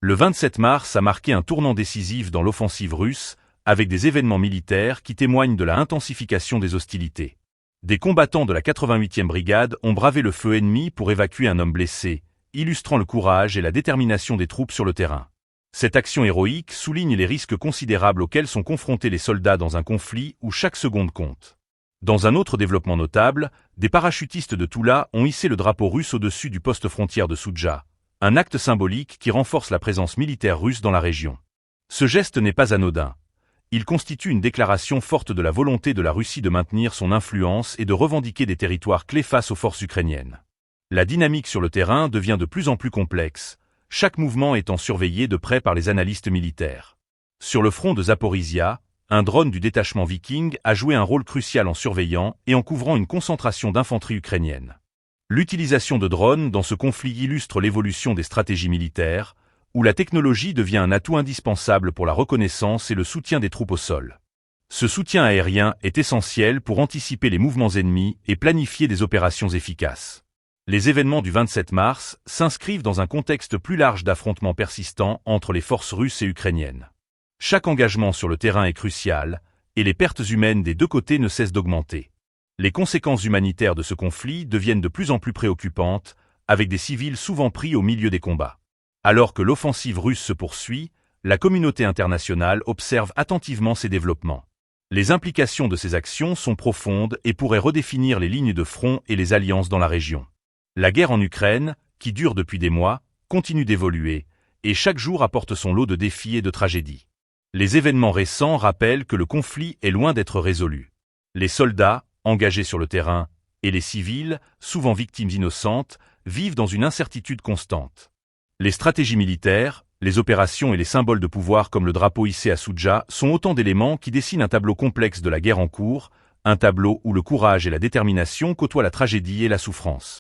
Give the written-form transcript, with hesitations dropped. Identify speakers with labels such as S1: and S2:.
S1: Le 27 mars a marqué un tournant décisif dans l'offensive russe, avec des événements militaires qui témoignent de la intensification des hostilités. Des combattants de la 88e brigade ont bravé le feu ennemi pour évacuer un homme blessé, illustrant le courage et la détermination des troupes sur le terrain. Cette action héroïque souligne les risques considérables auxquels sont confrontés les soldats dans un conflit où chaque seconde compte. Dans un autre développement notable, des parachutistes de Toula ont hissé le drapeau russe au-dessus du poste frontière de Soudja, un acte symbolique qui renforce la présence militaire russe dans la région. Ce geste n'est pas anodin. Il constitue une déclaration forte de la volonté de la Russie de maintenir son influence et de revendiquer des territoires clés face aux forces ukrainiennes. La dynamique sur le terrain devient de plus en plus complexe, chaque mouvement étant surveillé de près par les analystes militaires. Sur le front de Zaporizhia, un drone du détachement Viking a joué un rôle crucial en surveillant et en couvrant une concentration d'infanterie ukrainienne. L'utilisation de drones dans ce conflit illustre l'évolution des stratégies militaires, où la technologie devient un atout indispensable pour la reconnaissance et le soutien des troupes au sol. Ce soutien aérien est essentiel pour anticiper les mouvements ennemis et planifier des opérations efficaces. Les événements du 27 mars s'inscrivent dans un contexte plus large d'affrontements persistants entre les forces russes et ukrainiennes. Chaque engagement sur le terrain est crucial, et les pertes humaines des deux côtés ne cessent d'augmenter. Les conséquences humanitaires de ce conflit deviennent de plus en plus préoccupantes, avec des civils souvent pris au milieu des combats. Alors que l'offensive russe se poursuit, la communauté internationale observe attentivement ces développements. Les implications de ces actions sont profondes et pourraient redéfinir les lignes de front et les alliances dans la région. La guerre en Ukraine, qui dure depuis des mois, continue d'évoluer, et chaque jour apporte son lot de défis et de tragédies. Les événements récents rappellent que le conflit est loin d'être résolu. Les soldats, engagés sur le terrain, et les civils, souvent victimes innocentes, vivent dans une incertitude constante. Les stratégies militaires, les opérations et les symboles de pouvoir comme le drapeau hissé à Soudja sont autant d'éléments qui dessinent un tableau complexe de la guerre en cours, un tableau où le courage et la détermination côtoient la tragédie et la souffrance.